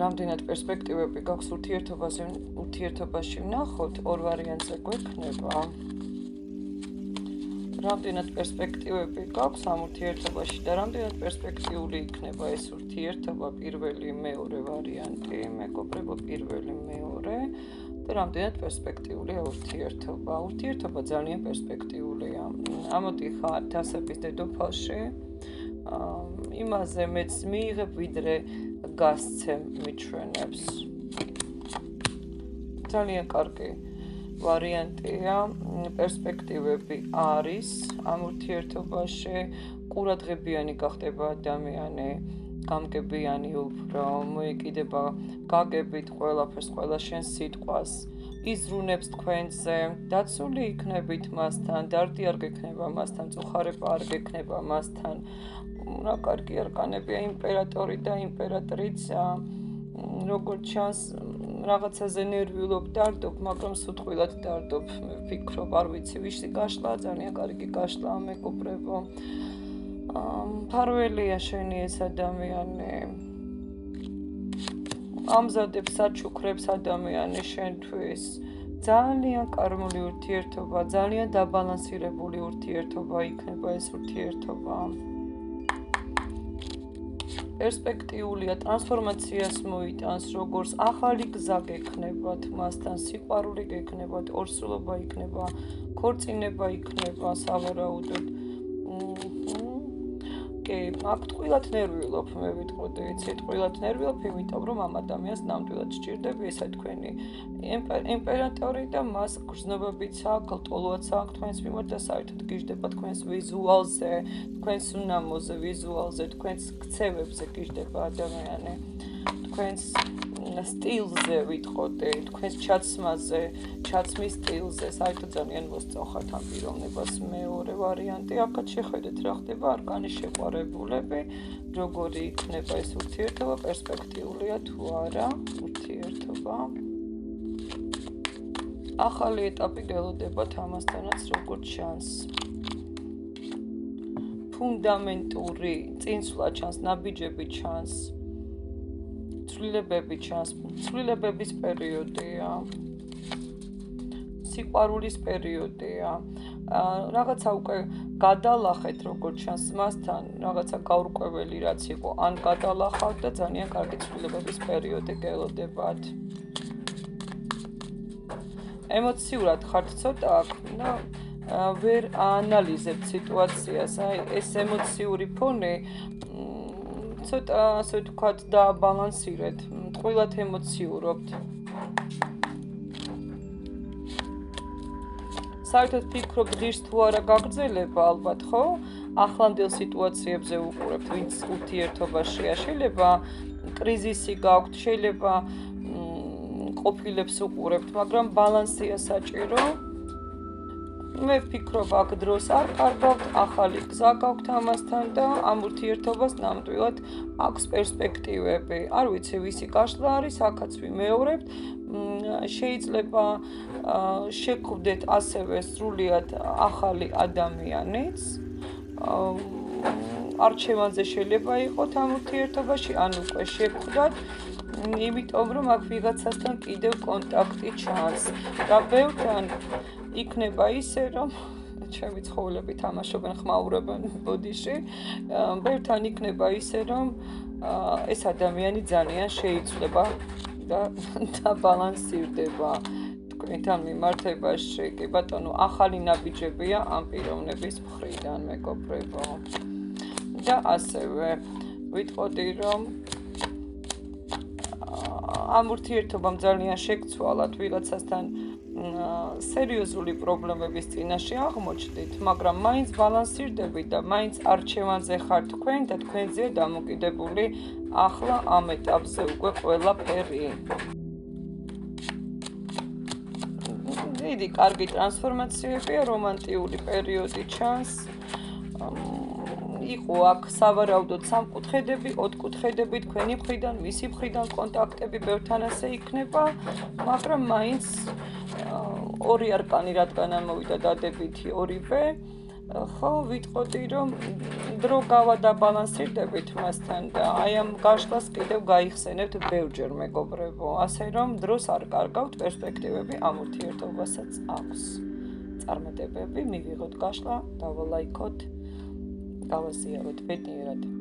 რამდენად პერსპექტივები გაქვს ურთიერთობაში ვნახოთ, ორ ვარიანტზე გვექნება. Რამდენად პერსპექტივები გაქვს ამ ურთიერთობაში და რამდენად პერსპექტიული იქნება ეს ურთიერთობა, პირველი, მეორე ვარიანტი, მეგობრებო, პირველი, მეორე და რამდენად პერსპექტიულია ურთიერთობა. Ურთიერთობა ძალიან პერსპექტიულია. ამოდიხართ ასების დედოფალში. იმაზე მეც მიიღებ, ვიდრე გასცემ მიჩვენებს. ძალიან კარგი ვარიანტია, პერსპექტივები არის ამ ურთიერთობაში, ყურადღებიანი გახდება ადამიანი, გამგებიანი უფრო, მოეკიდება გაგებით ყველაფერს, ყველა შენ სიტყვას, იზრუნებს თქვენზე, დაცული იქნებით მასთან, დარდი არ გექნება მასთან, წუხარება არ გექნება მასთან. რა კარგი არკანებია იმპერატორი და იმპერატრიცა, როგორც ჩანს, რაღაცაზე ნერვიულობ, დარდობ, მაგრამ სუთყვილად დარდობ, ვფიქრობ, არ ვიცი, ვისი გაშლა, ძალიან კარგი გაშლა, მეგობრებო. მფარველია შენი ეს ადამიანი. ამზადებს, საჩუქრებს ადამიანი შენთვის. ძალიან კარგული ურთიერთობა, ძალიან დაბალანსირებული ურთიერთობა იქნება ეს ურთიერთობა. პერსპექტიულია, ტრანსფორმაციას მოიტანს, როგორც ახალი გზა გექნებათ მასთან, სიყვარული გექნებათ, ორსულობა იქნება, ქორწინება იქნება, სავარაუდოდ. აქ ტყუილად ნერვიულობ, მე ვიტყოდი, იცით, ტყუილად ნერვიულობ, იმიტომ რომ ამ ადამიანს ნამდვილად სჭირდება ესე თქვენი იმპერატორი და მას გრძნობებიც აქვს, გლტოლოაც აქვს თქვენს მიმართ და საერთოდ გიждდება თქვენს ვიზუალზე, თქვენს უნამოზე, ვიზუალზე, თქვენს ქცევებზე გიждდება ადამიანი, თქვენს სტილზე ვიტყოდი, თქვენს ჩაცმაზე, ჩაცმის სტილზე, საერთოდ ძალიან მოსწოხათ ამ პიროვნებას. მეორე ვარიანტი, აქაც შეხედეთ რა ხდება, არკანის შეყვარებულები, როგორი იქნება ეს ურთიერთობა, პერსპექტიულია თუ არა ურთიერთობა. ახალი ეტაპი გელოდებათ ამასთანაც, როგორც ჩანს. ფუნდამენტური წინსვლა ჩანს, ნაბიჯები ჩანს. ცვლილებები ჩანს, ცვლილებების პერიოდია, სიყვარულის პერიოდია, რაღაცა უკვე გადალახეთ, როგორც ჩანს მასთან, რაღაცა გაურკვეველი რაც იყო, ან გადალახავთ და ძალიან კარგი ცვლილებების პერიოდი გელოდებათ. ემოციურად ხართ ცოტა აქ და ვერ აანალიზებთ სიტუაციას, აი ეს ემოციური ფონი ცოტა ასე ვთქვათ დააბალანსირეთ, ტყუილად ემოციურობთ. საერთოდ ფიქრობთ ღირს თუ არა გაგრძელება, ალბათ, ხო? ახლანდელ სიტუაციებზე უყურებთ, ვინც ურთიერთობაშია, შეიძლება კრიზისი გაქვთ, შეიძლება ყოფილებს უყურებთ, მაგრამ ბალანსია საჭირო. მე ვფიქრობ, აქ დროს არ კარგავთ, ახალი გზა გაქვთ ამასთან და ამ ურთიერთობას ნამდვილად აქვს პერსპექტივები. არ ვიცი, ვისი გაშლა არის, აქაც ვიმეორებთ. შეიძლება შეხვდეთ ასევე სრულიად ახალი ადამიანიც. არჩევანზე შეიძლება იყოთ ამ ურთიერთობაში, ან უკვე შეხვდათ. იმიტომ რომ აქ ვიღაცასთან კიდევ კონტაქტი ჩანს და ბევრთან იქნება ისე რომ ჩემი ცხოველები თამაშობენ, ხმაურობენ ბოდიში, ბევრთან იქნება ისე რომ ეს ადამიანი ძალიან შეიცვლება და ბალანსირდება თქვენთან მიმართებაში. კი ბატონო, ახალი ნაბიჯებია ამ პიროვნების მხრიდან, მეგობრებო. და ასევე ვიტყოდი რომ ამ ურთიერთობამ ძალიან შეგცვალათ, ვიღაცასთან სერიოზული პრობლემების წინაშე აღმოჩნდით, მაგრამ მაინც ბალანსირდებით და მაინც არჩევანზე ხართ თქვენ და თქვენზეა დამოკიდებული ახლა ამ ეტაპზე უკვე ყველაფერი. დიდი კარგი ტრანსფორმაციებია, რომანტიული პერიოდი ჩანს. იყო აქ სავარაუდოდ სამკუთხედები, ოთხკუთხედები თქვენი მხრიდან, მისი მხრიდან კონტაქტები ბევრთან ასე იქნება, მაგრამ მაინც ორი არკანი რადგან ამოვიდა დადებითი ორივე, ხო, ვიტყოდი, რომ დრო გავადაბალანსირდებით მასთან და აი ამ გაშლას კიდევ გაიხსენებთ ბევრჯერ, მეგობრებო, ასე რომ დროს არ კარგავთ, პერსპექტივები ამ ურთიერთობასაც აქვს. წარმატებები, მივიღოთ გაშლა, დავალაიქოთ, გავაზიაროთ ბედნიერად.